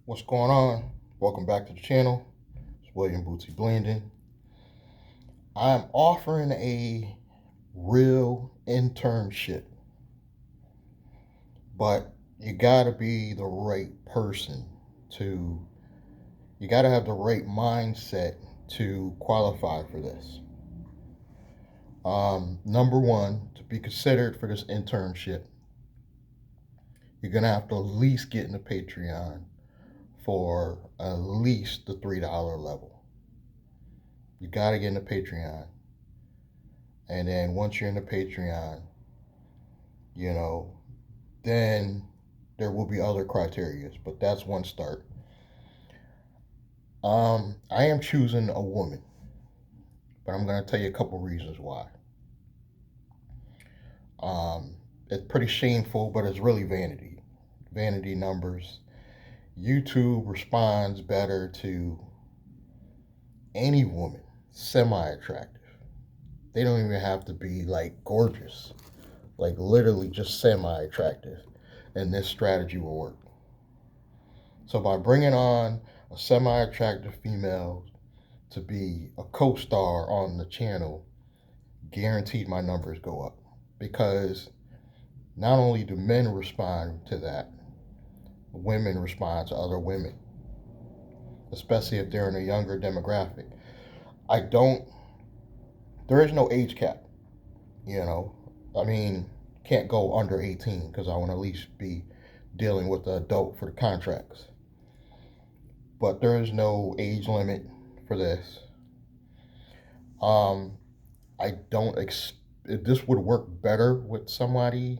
What's going on? Welcome back to the channel. It's William Bootsy Blending. I'm offering a real internship, but you gotta be the right person to, you gotta have the right mindset to qualify for this. Number one, to be considered for this internship, you're gonna have to at least get in the Patreon for at least the $3 level. You gotta get in the Patreon. And then once you're in the Patreon, you know, then there will be other criterias, but that's one start. I am choosing a woman, but I'm going to tell you a couple reasons why. It's pretty shameful, but it's really vanity numbers. YouTube responds better to any woman semi attractive. They don't even have to be like gorgeous, like literally just semi attractive, and this strategy will work. So by bringing on a semi-attractive female to be a co-star on the channel, guaranteed my numbers go up. Because not only do men respond to that, women respond to other women, especially if they're in a younger demographic. I don't, there is no age cap, you know. I mean, can't go under 18 because I want to at least be dealing with the adult for the contracts. But there is no age limit for this. Um, I don't. This would work better with somebody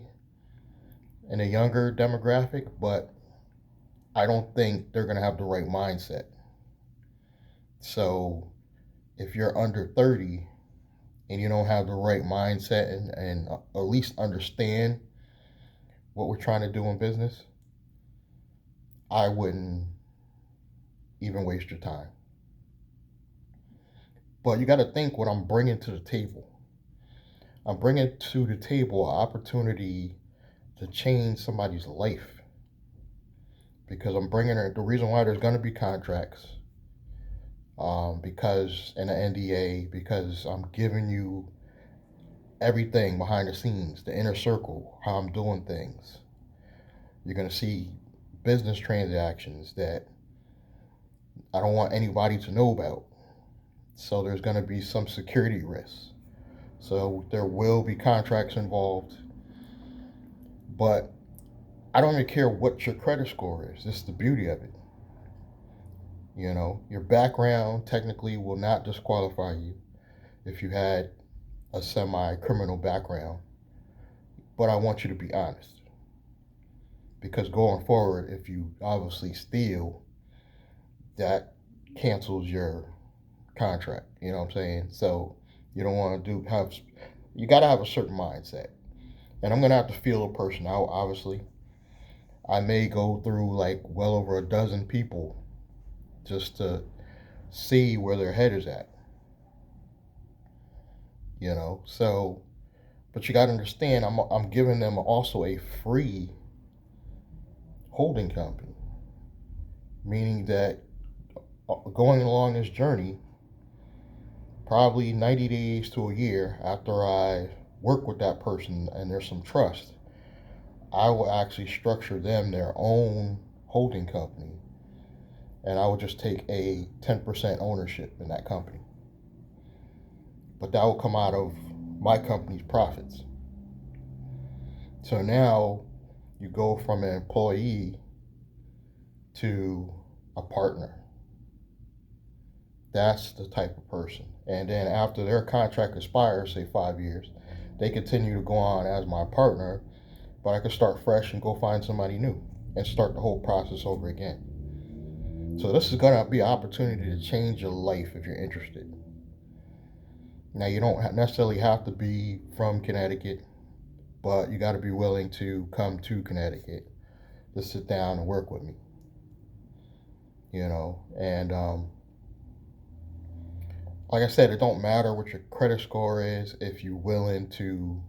in a younger demographic, but I don't think they're gonna have the right mindset. So if you're under 30 and you don't have the right mindset and at least understand what we're trying to do in business, I wouldn't even waste your time. But you got to think what I'm bringing to the table. I'm bringing to the table an opportunity to change somebody's life because I'm bringing her. The reason why there's going to be contracts, because in an NDA, because I'm giving you everything behind the scenes, the inner circle, how I'm doing things. You're going to see business transactions that I don't want anybody to know about. So there's going to be some security risks. So there will be contracts involved, but I don't even care what your credit score is. This is the beauty of it. You know, your background technically will not disqualify you if you had a semi criminal background, but I want you to be honest. Because going forward, if you obviously steal, that cancels your contract. You know what I'm saying? So you don't want to you got to have a certain mindset. And I'm going to have to feel a person out, obviously. I may go through like well over a dozen people just to see where their head is at, you know. So, but you got to understand, I'm giving them also a free holding company, meaning that going along this journey, probably 90 days to a year after I work with that person and there's some trust, I will actually structure them their own holding company, and I will just take a 10% ownership in that company. But that will come out of my company's profits. So now you go from an employee to a partner. That's the type of person. And then after their contract expires, say 5 years, they continue to go on as my partner, but I could start fresh and go find somebody new and start the whole process over again. So this is going to be an opportunity to change your life if you're interested. Now, you don't necessarily have to be from Connecticut, but you got to be willing to come to Connecticut to sit down and work with me. You know, and like I said, it don't matter what your credit score is if you're willing to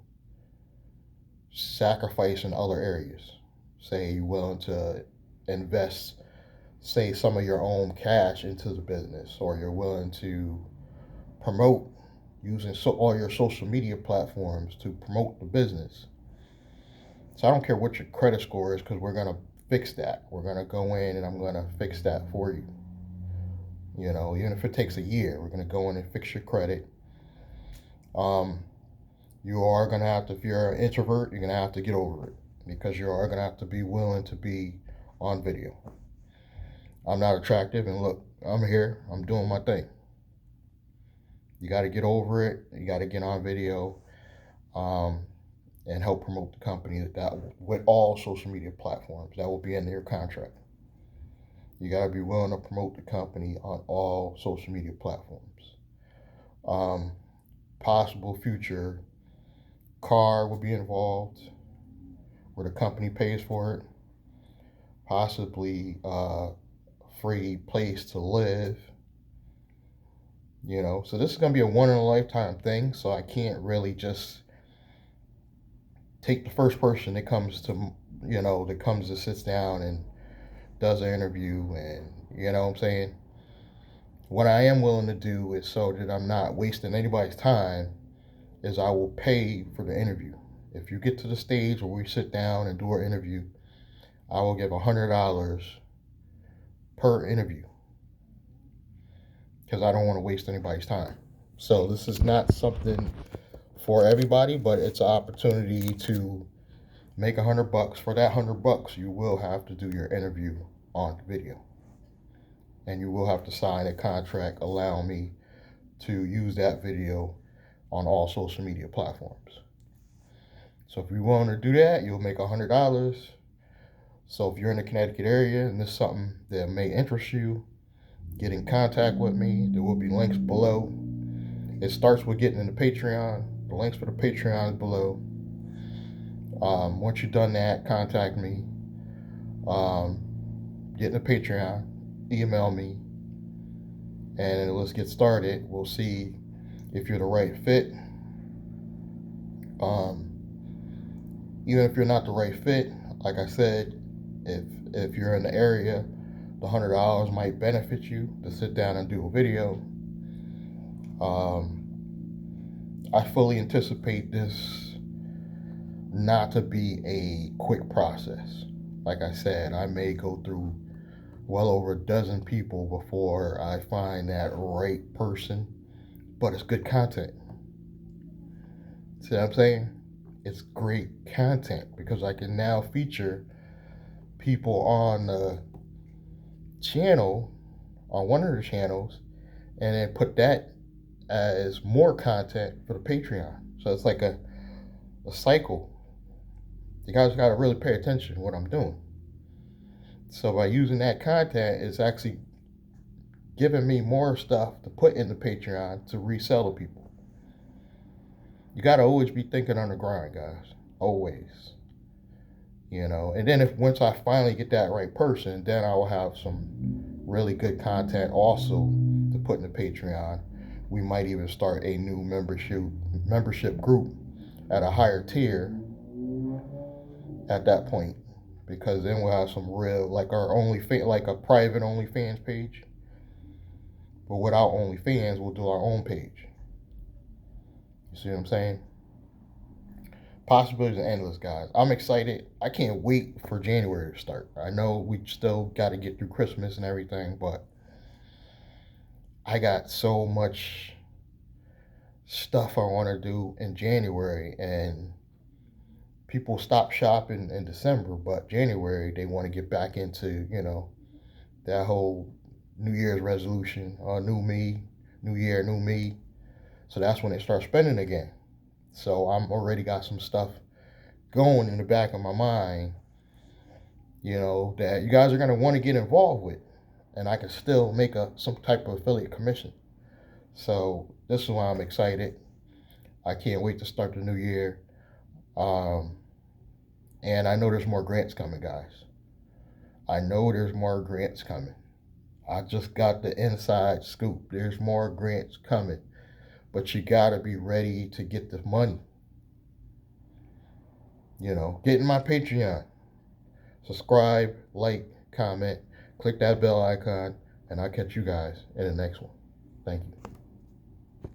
sacrifice in other areas. Say you're willing to invest say some of your own cash into the business, or you're willing to promote using all your social media platforms to promote the business. So I don't care what your credit score is, because we're going to fix that. We're going to go in and I'm going to fix that for you. You know, even if it takes a year, we're going to go in and fix your credit. You are going to have to, if you're an introvert, you're going to have to get over it, because you are going to have to be willing to be on video. I'm not attractive, and look, I'm here, I'm doing my thing. You got to get over it. You got to get on video, and help promote the company that with all social media platforms. That will be in your contract. You got to be willing to promote the company on all social media platforms. Possible future car will be involved, where the company pays for it. Possibly free place to live. You know, so this is going to be a one in a lifetime thing. So I can't really just take the first person that comes to, that comes to sits down and does an interview, and you know what I'm saying. What I am willing to do is, so that I'm not wasting anybody's time, is I will pay for the interview. If you get to the stage where we sit down and do our interview, I will give $100 per interview, because I don't want to waste anybody's time. So this is not something for everybody, but it's an opportunity to make $100. For that $100, you will have to do your interview on video, and you will have to sign a contract allowing me to use that video on all social media platforms. So if you want to do that, you'll make $100. So if you're in the Connecticut area and this is something that may interest you, get in contact with me. There will be links below. It starts with getting in the Patreon. The links for the Patreon is below. Once you've done that, contact me. Get in the Patreon, email me, and let's get started. We'll see if you're the right fit. Even if you're not the right fit, like I said, if you're in the area, the $100 might benefit you to sit down and do a video. I fully anticipate this not to be a quick process. Like I said, I may go through well over a dozen people before I find that right person, but it's good content. See what I'm saying? It's great content, because I can now feature people on the channel, on one of the channels, and then put that as more content for the Patreon. So it's like a cycle. You guys got to really pay attention to what I'm doing. So by using that content, it's actually giving me more stuff to put in the Patreon to resell to people. You got to always be thinking on the grind, guys. Always. And then once I finally get that right person, then I will have some really good content also to put in the Patreon. We might even start a new membership group at a higher tier at that point, because then we'll have some real, like our like a private OnlyFans page. But without OnlyFans, we'll do our own page. You see what I'm saying? Possibilities are endless, guys. I'm excited. I can't wait for January to start. I know we still got to get through Christmas and everything, but I got so much stuff I want to do in January, and people stop shopping in December, but January they want to get back into, that whole New Year's resolution, new me, new year, new me. So that's when they start spending again. So I'm already got some stuff going in the back of my mind, that you guys are going to want to get involved with, and I can still make some type of affiliate commission. So this is why I'm excited. I can't wait to start the new year. And I know there's more grants coming, guys. I know there's more grants coming. I just got the inside scoop. There's more grants coming. But you got to be ready to get the money. Get in my Patreon. Subscribe, like, comment, Click that bell icon, and I'll catch you guys in the next one. Thank you.